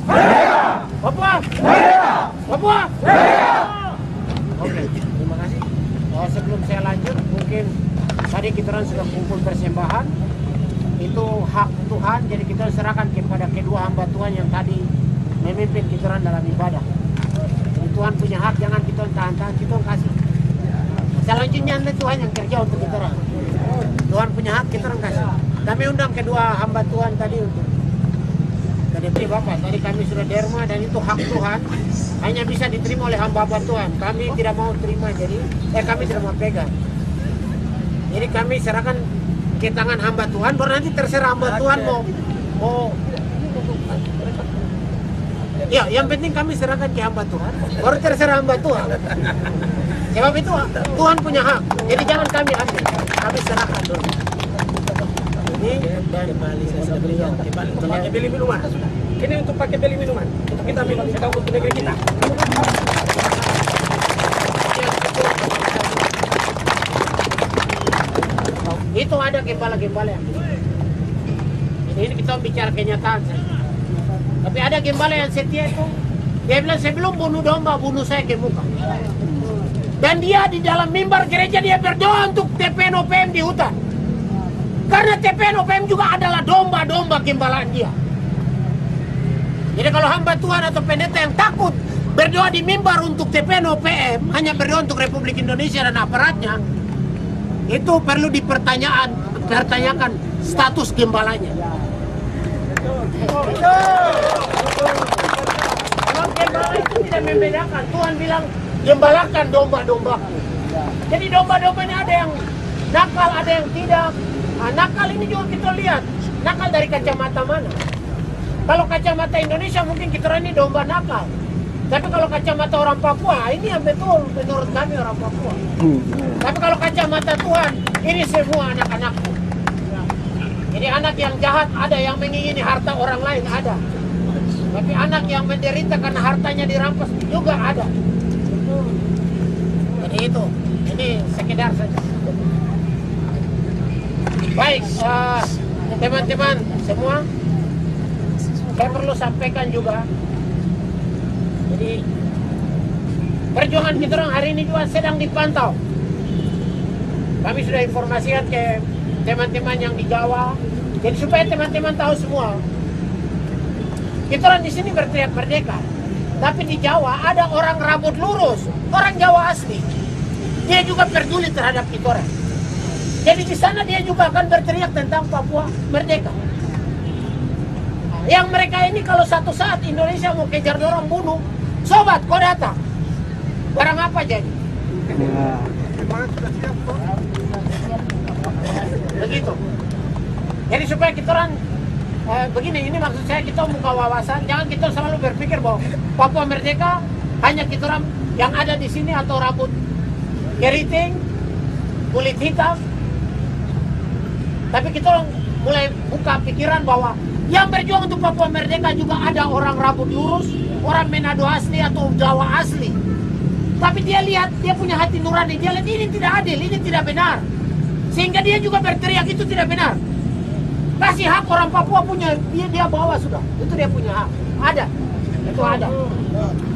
Merdeka! Papua! Merdeka! Papua! Merdeka! Oke, terima kasih. Sebelum saya lanjut, mungkin tadi kita orang sudah kumpul persembahan. Itu hak Tuhan, jadi kita serahkan kepada kedua hamba Tuhan yang tadi memimpin kita orang dalam ibadah. Jadi Tuhan punya hak, jangan kita tahan-tahan, kita kasih. Selanjutnya nanti Tuhan yang kerja untuk kita orang. Tuhan punya hak, kita orang kasih. Kami undang kedua hamba Tuhan tadi untuk tadi Bapak, tadi kami sudah derma dan itu hak Tuhan, hanya bisa diterima oleh hamba-hamba Tuhan. Kami tidak mau terima, jadi kami tidak mau pegang. Jadi kami serahkan ke tangan hamba Tuhan, baru nanti terserah hamba Tuhan mau ya, yang penting kami serahkan ke hamba Tuhan, baru terserah hamba Tuhan. Sebab itu Tuhan punya hak, jadi jangan kami ambil, kami serahkan dulu. Ini dan untuk pakai beli minuman. Ini untuk pakai beli minuman, untuk kita minum, sedang untuk negeri kita. Itu ada gembala-gembala yang ini kita bicara kenyataan saja. Tapi ada gembala yang setia itu, dia bilang sebelum bunuh domba, bunuh saya ke muka. Dan dia di dalam mimbar gereja dia berdoa untuk TPN OPM di hutan. Karena TPN OPM juga adalah domba-domba gembalaan dia. Jadi kalau hamba Tuhan atau pendeta yang takut berdoa di mimbar untuk TPN OPM, hanya berdoa untuk Republik Indonesia dan aparatnya, itu perlu dipertanyakan status gembalanya. Memang gembala itu tidak membedakan. Tuhan bilang gembalakan domba-dombaku. Jadi domba-domba ini ada yang nakal, ada yang tidak. Nah, nakal ini juga kita lihat. Nakal dari kacamata mana? Kalau kacamata Indonesia mungkin kita ini domba nakal. Tapi kalau kacamata orang Papua, ini yang betul menurut kami orang Papua. Tapi kalau kacamata Tuhan, ini semua anak-anakku. Jadi anak yang jahat ada, yang mengingini harta orang lain ada. Tapi anak yang menderita karena hartanya dirampas juga ada. Jadi itu, ini sekedar saja. Baik, teman-teman semua, saya perlu sampaikan juga. Jadi perjuangan kita orang hari ini juga sedang dipantau. Kami sudah informasikan ke teman-teman yang di Jawa. Jadi supaya teman-teman tahu semua, kita orang di sini berteriak merdeka. Tapi di Jawa ada orang rambut lurus, orang Jawa asli. Dia juga peduli terhadap kita orang. Jadi di sana dia juga akan berteriak tentang Papua merdeka. Yang mereka ini kalau satu saat Indonesia mau kejar dorong bunuh, sobat, kau datang. Barang apa jadi? Begitu. Jadi supaya kita orang begini, ini maksud saya kita buka wawasan. Jangan kita selalu berpikir bahwa Papua merdeka hanya kita orang yang ada di sini atau rambut keriting, kulit hitam. Tapi kita orang mulai buka pikiran bahwa yang berjuang untuk Papua merdeka juga ada orang rambut lurus, orang Manado asli atau Jawa asli. Tapi dia lihat, dia punya hati nurani, dia lihat ini tidak adil, ini tidak benar. Sehingga dia juga berteriak itu tidak benar. Kasih hak orang Papua punya, dia bawa sudah. Itu dia punya hak. Ada. Itu ada.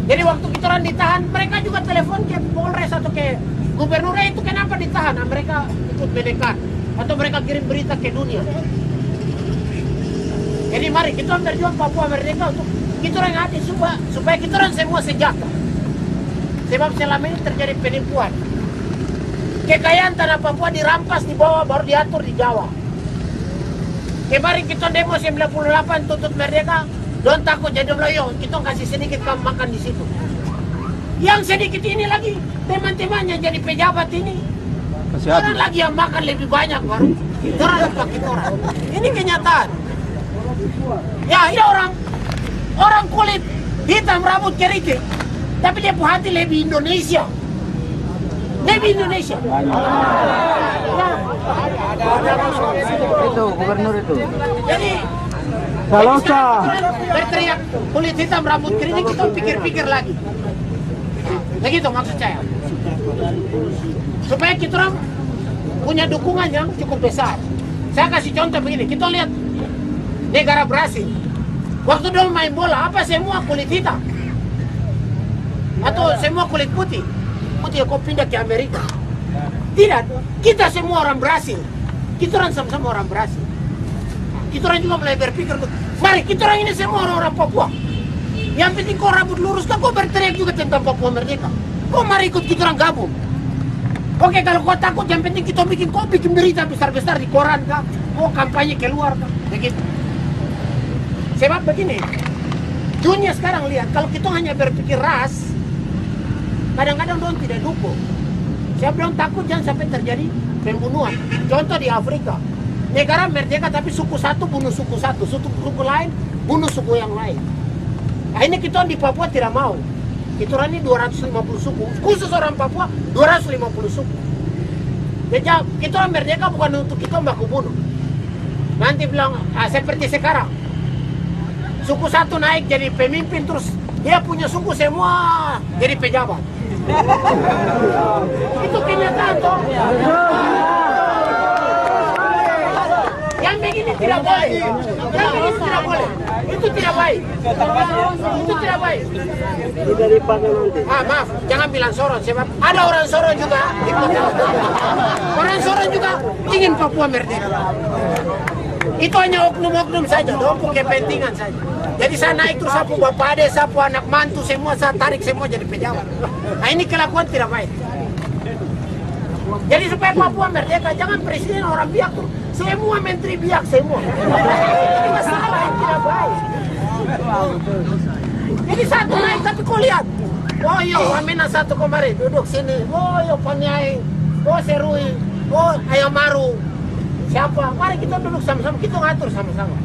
Jadi waktu kita orang ditahan, mereka juga telepon ke Polres atau ke gubernur, itu kenapa ditahan? Nah, mereka ikut mendekat. Atau mereka kirim berita ke dunia. Jadi mari kita berjuang Papua merdeka untuk kita orang adil supaya kita orang semua sejahtera. Sebab selama ini terjadi penipuan. Kekayaan tanah Papua dirampas di bawah baru diatur di Jawa. Kemarin kita demo 98 tuntut merdeka, don't takut jadi meloyo, kita kasih sedikit kamu makan di situ. Yang sedikit ini lagi teman-temannya jadi pejabat ini. Orang lagi yang makan lebih banyak baru. Orang lupa kita orang. Ini kenyataan. Ya, ini orang kulit hitam rambut keriting, tapi dia punya hati lebih Indonesia. Lebih Indonesia. Itu gubernur itu. Jadi kalau sah berteriak kulit hitam rambut keriting, kita pikir-pikir lagi. Begitu maksud saya. Supaya kita orang punya dukungan yang cukup besar. Saya kasih contoh begini, kita lihat negara Brasil. Waktu dulu main bola, apa semua kulit hitam? Atau semua kulit putih? Putih kau pindah ke Amerika? Tidak, kita semua orang Brasil. Kita orang sama-sama orang Brasil. Kita orang juga mulai berpikir, mari kita orang ini semua orang-orang Papua. Yang penting kau rambut lurus, kau berteriak juga tentang Papua Merdeka. Kau mari ikut kita orang gabung. Oke, kalau kau takut, yang penting kita bikin berita besar-besar di koran kah? Mau kampanye keluar kah? Begitu. Sebab begini, dunia sekarang lihat, kalau kita hanya berpikir ras, kadang-kadang orang tidak dukung. Saya bilang takut jangan sampai terjadi pembunuhan. Contoh di Afrika, negara merdeka tapi suku satu bunuh suku satu, suku lain bunuh suku yang lain. Nah, ini kita di Papua tidak mau. Kita orang ini 250 suku, khusus orang Papua 250 suku. Jadi kita orang merdeka bukan untuk kita baku bunuh. Nanti bilang seperti sekarang, suku satu naik jadi pemimpin terus dia punya suku semua jadi pejabat. Itu kenyataan toh. Yang begini tidak boleh. Yang begini tidak boleh. Itu tidak baik. Itu tidak baik. Maaf, jangan bilang Sorong sebab ada orang Sorong juga di kota. Orang Sorong juga ingin Papua merdeka. Itu hanya oknum-oknum saja, untuk kepentingan saja. Jadi saya naik terus sapu bapak ade, sapu anak mantu semua saya tarik semua jadi pejabat. Nah ini kelakuan tidak baik. Jadi supaya Papua merdeka jangan presiden orang biak tuh. Semua menteri biak semua. Ini masalah yang tidak baik. Jadi satu naik tapi kau lihat. Oh iya, Wamena satu kemarin duduk sini. Oh iya, Paniai. Oh Serui. Oh Ayamaru. Siapa? Mari kita duduk sama-sama, kita ngatur sama-sama.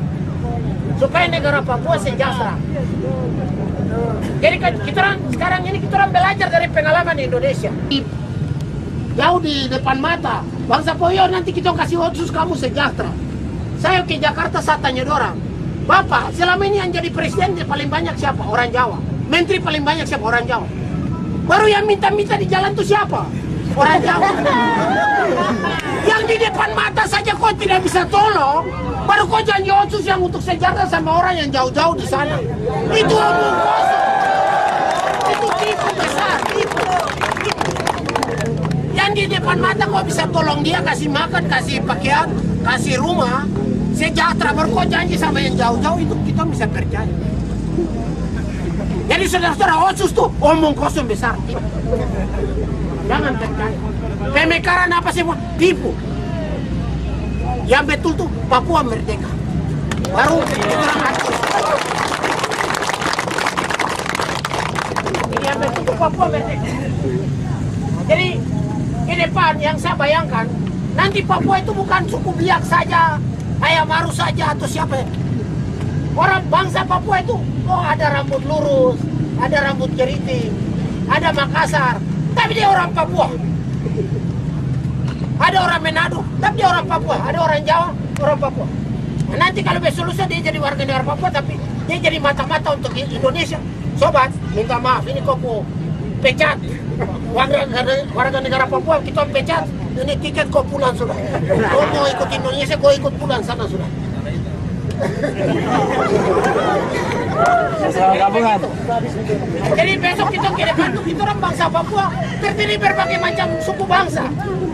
Supaya negara Papua sejahtera. Jadi kita sekarang ini kita belajar dari pengalaman Indonesia. Jauh di depan mata, bangsa Poyo nanti kita kasih otsus kamu sejahtera. Saya ke Jakarta, saya tanya orang, Bapak, selama ini yang jadi presiden paling banyak siapa? Orang Jawa. Menteri paling banyak siapa? Orang Jawa. Baru yang minta-minta di jalan itu siapa? Orang Jawa. Yang di depan mata saja kau tidak bisa tolong, baru kau janji otsus yang untuk sejahtera sama orang yang jauh-jauh di sana. Itu omong kosong. Itu tipu besar, tipu. Yang di depan mata kau bisa tolong dia, kasih makan, kasih pakaian, kasih rumah, sejahtera. Baru kau janji sama yang jauh-jauh, itu kita bisa percaya. Jadi saudara-saudara, otsus tuh omong kosong besar, tipu. Jangan percaya. Pemekaran apa semua tipu. Yang betul tuh Papua merdeka. Baru kita atur. Yang betul tuh Papua merdeka. Jadi ke depan yang saya bayangkan, nanti Papua itu bukan suku biak saja, Ayamaru saja atau siapa. Orang bangsa Papua itu, oh ada rambut lurus, ada rambut keriting, ada Makassar, tapi dia orang Papua. Ada orang Manado, tapi dia orang Papua. Ada orang Jawa, orang Papua. Nah, nanti kalau besok lusa dia jadi warga negara Papua, tapi dia jadi mata-mata untuk Indonesia. Sobat, minta maaf, ini kok pecat. Warga negara Papua, kita pecat. Ini tiket kau pulang sudah. Kau mau ikut Indonesia, kau ikut pulang sana sudah. Gabungan. Jadi besok kita ke depan tuh kita orang bangsa Papua terdiri berbagai macam suku bangsa.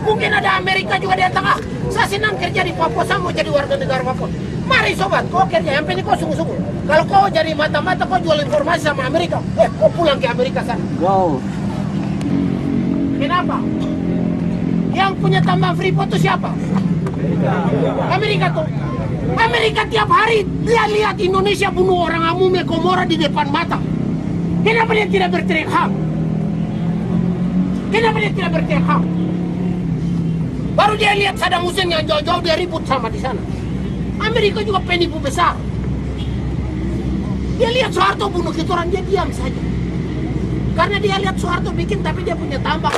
Mungkin ada Amerika juga di tengah. Saya senang kerja di Papua, saya mau jadi warga negara Papua. Mari sobat, kau kerja, yang penting kau sungguh-sungguh. Kalau kau jadi mata-mata, kau jual informasi sama Amerika, kau pulang ke Amerika sana. Wow. Kenapa? Yang punya tambang Freeport itu siapa? Amerika tuh. Amerika tiap hari dia lihat Indonesia bunuh orang Amume Komora di depan mata. Kenapa dia tidak berteriak HAM? Kenapa dia tidak berteriak HAM? Baru dia lihat Saddam Hussein yang jauh-jauh dia ribut sama di sana. Amerika juga penipu besar. Dia lihat Soeharto bunuh kita orang, dia diam saja. Karena dia lihat Soeharto bikin tapi dia punya tambang.